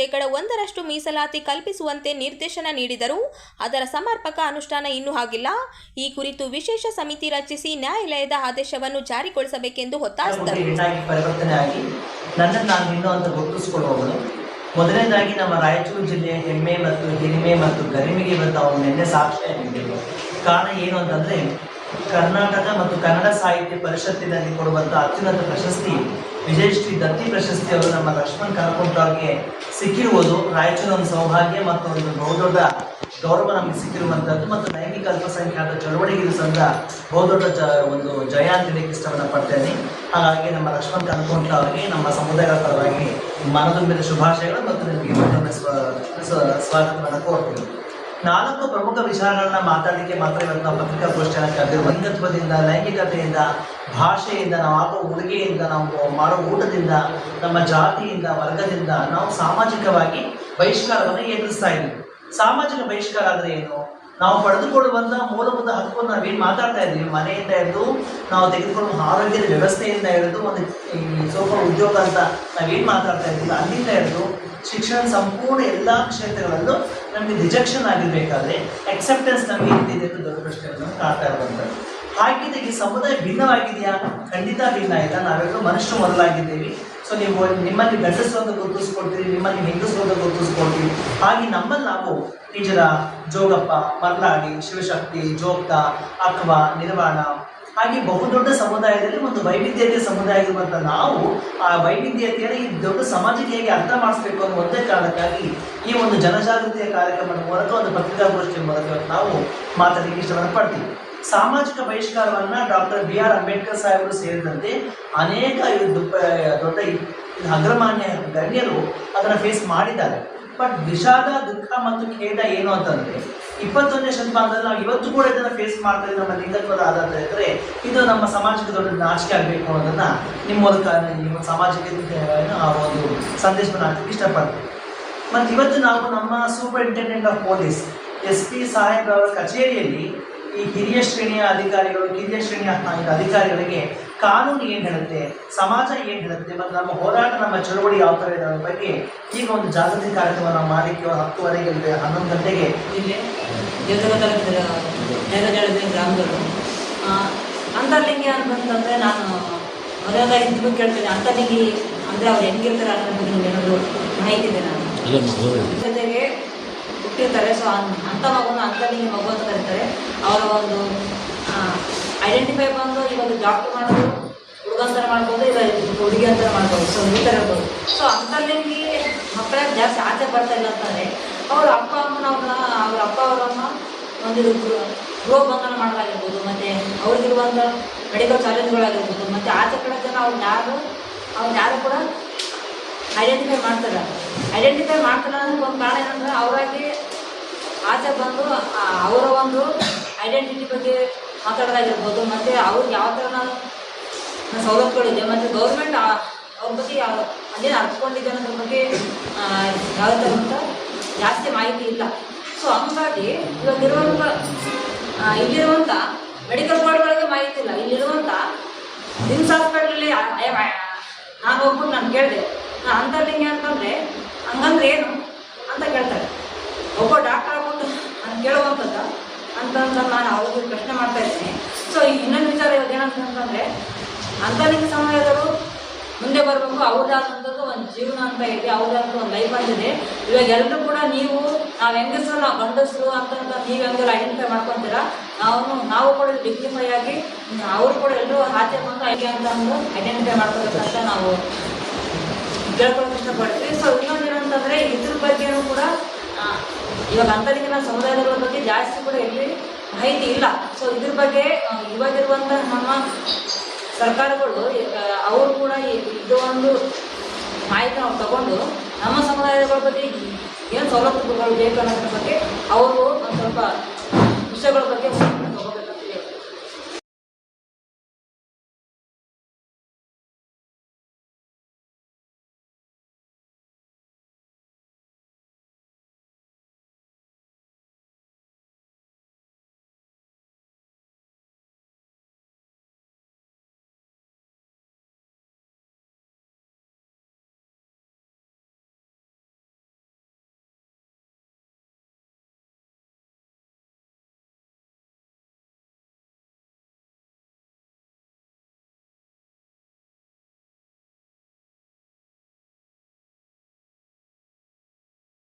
1% ಮೀಸಲಾತಿ ಕಲ್ಪಿಸುವಂತೆ ನಿರ್ದೇಶನ ನೀಡಿದರೂ ಅದರ ಸಮರ್ಪಕ ಅನುಷ್ಠಾನ ಇನ್ನೂ ಆಗಿಲ್ಲ. ಈ ಕುರಿತು ವಿಶೇಷ ಸಮಿತಿ ರಚಿಸಿ ನ್ಯಾಯಾಲಯದ ಆದೇಶವನ್ನು ಜಾರಿಗೊಳಿಸಬೇಕೆಂದು ಒತ್ತಾಯಿಸಿದರು. ನನ್ನನ್ನು ನಾನು ಇನ್ನೂ ಅಂತ ಗುರುತಿಸಿಕೊಳ್ಳುವವನು. ಮೊದಲನೇದಾಗಿ ನಮ್ಮ ರಾಯಚೂರು ಜಿಲ್ಲೆಯ ಹೆಮ್ಮೆ ಮತ್ತು ಹಿರಿಮೆ ಮತ್ತು ಗರಿಮೆಗೆ ಇವತ್ತು ಅವರು ನಿನ್ನೆ ಸಾಕ್ಷಿಯಾಗಿದ್ದರು. ಕಾರಣ ಏನು ಅಂತಂದರೆ, ಕರ್ನಾಟಕ ಮತ್ತು ಕನ್ನಡ ಸಾಹಿತ್ಯ ಪರಿಷತ್ತಿನಲ್ಲಿ ಕೊಡುವಂಥ ಅತ್ಯುನ್ನತ ಪ್ರಶಸ್ತಿ ವಿಜಯಶ್ರೀ ದತ್ತಿ ಪ್ರಶಸ್ತಿ ಅವರು ನಮ್ಮ ಲಕ್ಷ್ಮಣ್ ಕರಕುಂಟ ಅವರಿಗೆ ಸಿಕ್ಕಿರುವುದು ರಾಯಚೂರು ಒಂದು ಸೌಭಾಗ್ಯ ಮತ್ತು ಒಂದು ಬಹುದೊಡ್ಡ ಗೌರವ ನಮಗೆ ಸಿಕ್ಕಿರುವಂಥದ್ದು ಮತ್ತು ಲೈಂಗಿಕ ಅಲ್ಪಸಂಖ್ಯಾತ ಚಳವಳಿಗೆ ಸಂದ ಬಹುದೊಡ್ಡ ಒಂದು ಜಯ ಅಂತ ಹೇಳಕ್ಕೆ ಇಷ್ಟವನ್ನು ಪಡ್ತೇನೆ. ಹಾಗಾಗಿ ನಮ್ಮ ಲಕ್ಷ್ಮಣ್ ಕನ್ಕೊಂಡ್ಲ ಅವರಿಗೆ ನಮ್ಮ ಸಮುದಾಯದ ಪರವಾಗಿ ಮನದುಂಬಿದ ಶುಭಾಶಯಗಳು ಮತ್ತು ನಿಮಗೆ ಮತ್ತೊಮ್ಮೆ ಸ್ವಾಗತವನ್ನು ಕೋರ್ತೀನಿ. 4 ಪ್ರಮುಖ ವಿಚಾರಗಳನ್ನ ಮಾತಾಡಲಿಕ್ಕೆ ಮಾತ್ರ ಇವತ್ತು ನಾವು ಪತ್ರಿಕಾಗೋಷ್ಠಿಯನ್ನು ಕರೆದಿರುವ. ಲಿಂಗತ್ವದಿಂದ, ಲೈಂಗಿಕತೆಯಿಂದ, ಭಾಷೆಯಿಂದ, ನಾವು ಹಾಕೋ ಉಡುಗೆಯಿಂದ, ನಾವು ಮಾಡೋ ಊಟದಿಂದ, ನಮ್ಮ ಜಾತಿಯಿಂದ, ವರ್ಗದಿಂದ ನಾವು ಸಾಮಾಜಿಕವಾಗಿ ಬಹಿಷ್ಕಾರವನ್ನು ಎದುರಿಸ್ತಾ ಇದ್ದೀವಿ. ಸಾಮಾಜಿಕ ಬಹಿಷ್ಕಾರ ಅಂದರೆ ಏನು? ನಾವು ಪಡೆದುಕೊಳ್ಳುವಂಥ ಮೂಲಭೂತ ಹಕ್ಕನ್ನು ನಾವೇನು ಮಾತಾಡ್ತಾ ಇದ್ದೀವಿ, ಮನೆಯಿಂದ ಹಿಡಿದು ನಾವು ತೆಗೆದುಕೊಳ್ಳುವ ಆರೋಗ್ಯದ ವ್ಯವಸ್ಥೆಯಿಂದ ಹಿಡಿದು ಒಂದು ಸ್ವಲ್ಪ ಉದ್ಯೋಗ ಅಂತ ನಾವೇನು ಮಾತಾಡ್ತಾ ಇದ್ದೀವಿ, ಅಲ್ಲಿಂದ ಹಿಡಿದು ಶಿಕ್ಷಣ ಸಂಪೂರ್ಣ ಎಲ್ಲ ಕ್ಷೇತ್ರಗಳಲ್ಲೂ ನಮಗೆ ರಿಜೆಕ್ಷನ್ ಆಗಿರಬೇಕಾದ್ರೆ ಅಕ್ಸೆಪ್ಟೆನ್ಸ್ ನಮಗೆ ಇದ್ದಿದೆ ಅಂತ ದೊಡ್ಡ ಪ್ರಶ್ನೆಗಳನ್ನು ಕಾಡ್ತಾ ಇರುವಂಥದ್ದು. ಹಾಗಿದ್ದಾಗ ಈ ಸಮುದಾಯ ಭಿನ್ನವಾಗಿದೆಯಾ? ಖಂಡಿತ ಭಿನ್ನ ಇಲ್ಲ. ನಾವೆಲ್ಲರೂ ಮನುಷ್ಯರು ಮೊದಲಾಗಿದ್ದೇವೆ. ಸೊ ನೀವು ನಿಮ್ಮಲ್ಲಿ ಗಂಡಸರು ಅಂತ ಗುರುತಿಸ್ಕೊಳ್ತೀರಿ, ನಿಮ್ಮಲ್ಲಿ ಹೆಂಗಸರು ಅಂತ ಗುರುತಿಸ್ಕೊಳ್ತೀವಿ. ಹಾಗೆ ನಮ್ಮಲ್ಲಿ ನಾವು ನಿಜರ, ಜೋಗಪ್ಪ, ಮರ್ಲಾಡಿ, ಶಿವಶಕ್ತಿ, ಜೋಗ್ತ, ಅಕ್ವ, ನಿರ್ವಾಣ ಹಾಗೆ ಬಹುದೊಡ್ಡ ಸಮುದಾಯದಲ್ಲಿ ಒಂದು ವೈವಿಧ್ಯತೆ ಸಮುದಾಯ ಇರುವಂಥ ನಾವು ಆ ವೈವಿಧ್ಯತೆಯನ್ನು ಈ ದೊಡ್ಡ ಸಮಾಜಕ್ಕೆ ಹೇಗೆ ಅರ್ಥ ಮಾಡಿಸ್ಬೇಕು ಅನ್ನೋ ಒಂದೇ ಕಾರಣಕ್ಕಾಗಿ ಈ ಒಂದು ಜನಜಾಗೃತಿಯ ಕಾರ್ಯಕ್ರಮದ ಮೂಲಕ ಒಂದು ಪತ್ರಿಕಾಗೋಷ್ಠಿಯ ಮೂಲಕ ನಾವು ಮಾತಾಡಲಿಕ್ಕೆ ಇಷ್ಟವನ್ನು ಪಡ್ತೀವಿ. ಸಾಮಾಜಿಕ ಬಹಿಷ್ಕಾರವನ್ನು ಡಾಕ್ಟರ್ BR ಅಂಬೇಡ್ಕರ್ ಸಾಹೇಬರು ಸೇರಿದಂತೆ ಅನೇಕ ದೊಡ್ಡ ಅಗ್ರಮಾನ್ಯ ಗಣ್ಯರು ಅದನ್ನು ಫೇಸ್ ಮಾಡಿದ್ದಾರೆ. ಬಟ್ ವಿಷಾದ, ದುಃಖ ಮತ್ತು ಖೇದ ಏನು ಅಂತಂದರೆ 21ನೇ ಶತಮಾನದಲ್ಲಿ ನಾವು ಇವತ್ತು ಕೂಡ ಇದನ್ನು ಫೇಸ್ ಮಾಡ್ತಾ ಇದ್ದೀವಿ. ನಮ್ಮ ಲಿಂಗತ್ವದ ಆಧಾರ ಇದ್ದರೆ ಇದು ನಮ್ಮ ಸಮಾಜಕ್ಕೆ ದೊಡ್ಡ ನಾಚಿಕೆ ಆಗಬೇಕು ಅನ್ನೋದನ್ನು ನಿಮ್ಮ ಮೂಲಕ ನಿಮ್ಮ ಸಮಾಜಕ್ಕೆ ಆ ಒಂದು ಸಂದೇಶವನ್ನು ಹಾಕಲಿಕ್ಕೆ ಇಷ್ಟಪಡ್ತೀವಿ. ಮತ್ತು ಇವತ್ತು ನಾವು ನಮ್ಮ ಸೂಪರಿಂಟೆಂಡೆಂಟ್ ಆಫ್ ಪೊಲೀಸ್ SP ಸಾಹೇಬ್ರವರ ಕಚೇರಿಯಲ್ಲಿ ಈ ಹಿರಿಯ ಶ್ರೇಣಿಯ ಅಧಿಕಾರಿಗಳು, ಕಿರಿಯ ಶ್ರೇಣಿಯ ಅಧಿಕಾರಿಗಳಿಗೆ ಕಾನೂನು ಏನು ಹೇಳುತ್ತೆ, ಸಮಾಜ ಏನು ಹೇಳುತ್ತೆ, ಮತ್ತು ನಮ್ಮ ಹೋರಾಟ, ನಮ್ಮ ಚಳವಳಿ ಯಾವ ಥರ ಇದೆ ಬಗ್ಗೆ ಈಗ ಒಂದು ಜಾಗೃತಿ ಕಾರ್ಯಕ್ರಮ ಮಾಡಲಿಕ್ಕೆ 10:30ಗೆ 11 ಗಂಟೆಗೆ ಇಲ್ಲಿ ಗ್ರಾಮಗಳು ಅಂತರ್ಲಿಂಗಿ ಅಂತಂದರೆ ನಾನು ಮೊದಲಾಗಿ ಇದನ್ನು ಕೇಳ್ತೇನೆ. ಅಂತರ್ಲಿಂಗಿ ಅಂದರೆ ಅವ್ರು ಹೆಂಗಿರ್ತಾರೆ ಅನ್ನೋದು ನಿಮ್ಗೆ ಏನಾದರೂ ಮಾಹಿತಿ ಇದೆ? ನಾನು ಜೊತೆಗೆ ಹುಟ್ಟಿರ್ತಾರೆ. ಸೊ ಅಂಥ ಮಗುನ ಅಂತರ್ಲಿಂಗಿ ಮಗು ಅಂತ ಕರೀತಾರೆ. ಅವರ ಒಂದು ಐಡೆಂಟಿಫೈ ಬಂದು ಇವಾಗ ಡಾಕ್ಟರ್ ಮಾಡೋದು, ಹುಡುಗಂತರ ಮಾಡ್ಬೋದು, ಇಲ್ಲ ಹುಡುಗಿ ಅಂತರ ಮಾಡ್ಬೋದು. ಸೊ ಈ ಥರ ಇರ್ಬೋದು. ಸೊ ಅಂತರ್ಲಿಂಗಿ ಮಕ್ಕಳಿಗೆ ಜಾಸ್ತಿ ಆಚೆ ಬರ್ತಾ ಇಲ್ಲ ಅಂತಂದರೆ ಅವ್ರ ಅಪ್ಪ ಅಮ್ಮನವ್ರನ್ನ, ಅವ್ರ ಅಪ್ಪ ಅವರನ್ನ ಒಂದು ಗೃಹ ಬಂಧನ ಮಾಡೋದಾಗಿರ್ಬೋದು, ಮತ್ತು ಅವ್ರಿಗಿರುವಂಥ ಮೆಡಿಕಲ್ ಚಾಲೆಂಜ್ಗಳಾಗಿರ್ಬೋದು, ಮತ್ತು ಆಚೆ ಕಡೆ ಜನ ಅವ್ರು ಯಾರು ಕೂಡ ಐಡೆಂಟಿಫೈ ಮಾಡ್ತಾರೆ. ಐಡೆಂಟಿಫೈ ಮಾಡ್ತಾರೆ ಅನ್ನೋದಕ್ಕೆ ಒಂದು ಕಾರಣ ಏನಂದ್ರೆ ಅವರಾಗಿ ಆಚೆ ಬಂದು ಅವರ ಒಂದು ಐಡೆಂಟಿಟಿ ಬಗ್ಗೆ ಮಾತಾಡೋದಾಗಿರ್ಬೋದು, ಮತ್ತು ಅವ್ರಿಗೆ ಯಾವ ಥರ ಸವಲತ್ತುಗಳಿದೆ, ಮತ್ತು ಗೌರ್ಮೆಂಟ್ ಅವ್ರ ಬಗ್ಗೆ ಅದೇನು ಅರ್ತ್ಕೊಂಡಿದೆ ಅನ್ನೋದ್ರ ಬಗ್ಗೆ ಯಾವ ಥರ ಅಂತ ಜಾಸ್ತಿ ಮಾಹಿತಿ ಇಲ್ಲ. ಸೊ ಹಂಗಾಗಿ ಇಲ್ಲಿರುವಂಥ ಮೆಡಿಕಲ್ ಬೋರ್ಡ್ಗಳಿಗೆ ಮಾಹಿತಿ ಇಲ್ಲ. ಇಲ್ಲಿರುವಂಥ ನಿಮ್ಸ್ ಹಾಸ್ಪಿಟ್ಲಲ್ಲಿ ನಾನು ಹೋಗ್ಬಿಟ್ಟು ನಾನು ಕೇಳಿದೆ, ಅಂತರ್ಲಿಂಗಿ ಅಂತಂದರೆ ಹಂಗಂದ್ರೆ ಏನು ಅಂತ ಕೇಳ್ತಾರೆ. ಒಬ್ಬ ಡಾಕ್ಟರ್ ಆಗ್ಬಿಟ್ಟು ನಾನು ಕೇಳುವಂಥದ್ದು ಅಂತಂದ್ರೆ ನಾನು ಅವ್ರಿಗೆ ಪ್ರಶ್ನೆ ಮಾಡ್ತಾ ಇದ್ದೀನಿ. ಸೊ ಇನ್ನೊಂದು ವಿಚಾರ ಇವಾಗ ಏನಂತಂದರೆ ಅಂತರ್ಲಿಂಗಿ ಸಮುದಾಯದವರು ಮುಂದೆ ಬರಬೇಕು. ಅವ್ರದ್ದಾದಂಥದ್ದು ಒಂದು ಜೀವನ ಅಂತ ಇದೆ, ಅವ್ರದ್ದಾದಂಥ ಒಂದು ಲೈಫ್ ಅಂತಿದೆ. ಇವಾಗ ಎಲ್ಲರೂ ಕೂಡ ನಾವು ಹೆಂಗಸರು, ನಾವು ಗಂಡಸರು ಅಂತಂತ ನೀವು ಹೆಂಗೆಲ್ಲ ಐಡೆಂಟಿಫೈ ಮಾಡ್ಕೊತೀರಾ, ನಾವು ಕೂಡ ಡಿಗ್ನಿಫೈ ಆಗಿ ಅವರು ಕೂಡ ಎಲ್ಲರೂ ಆಚೆ ಬಂದು ಹೇಗೆ ಅಂತ ಐಡೆಂಟಿಫೈ ಮಾಡ್ಕೋಬೇಕಂತ ನಾವು ಕೇಳ್ಕೊಳ್ಳೋಕೆ ಇಷ್ಟಪಡ್ತೀವಿ. ಸೊ ಇನ್ನೊಂದು ಏನಂತಂದರೆ ಇದ್ರ ಬಗ್ಗೆನೂ ಕೂಡ ಇವಾಗ ಅಂತರ್ಲಿಂಗಿನ ಸಮುದಾಯಗಳ ಬಗ್ಗೆ ಜಾಸ್ತಿ ಕೂಡ ಎಲ್ಲಿ ಮಾಹಿತಿ ಇಲ್ಲ. ಸೊ ಇದ್ರ ಬಗ್ಗೆ ಇವಾಗಿರುವಂಥ ನಮ್ಮ ಸರ್ಕಾರಗಳು ಅವರು ಕೂಡ ಇದು ಒಂದು ಮಾಹಿತಿ ನಾವು ತಗೊಂಡು ನಮ್ಮ ಸಮುದಾಯಗಳ ಬಗ್ಗೆ ಏನು ಸವಲತ್ತುಗಳು ಬೇಕು ಅನ್ನೋದ್ರ ಬಗ್ಗೆ ಅವರು ಒಂದು ಸ್ವಲ್ಪ ವಿಷಯಗಳ ಬಗ್ಗೆ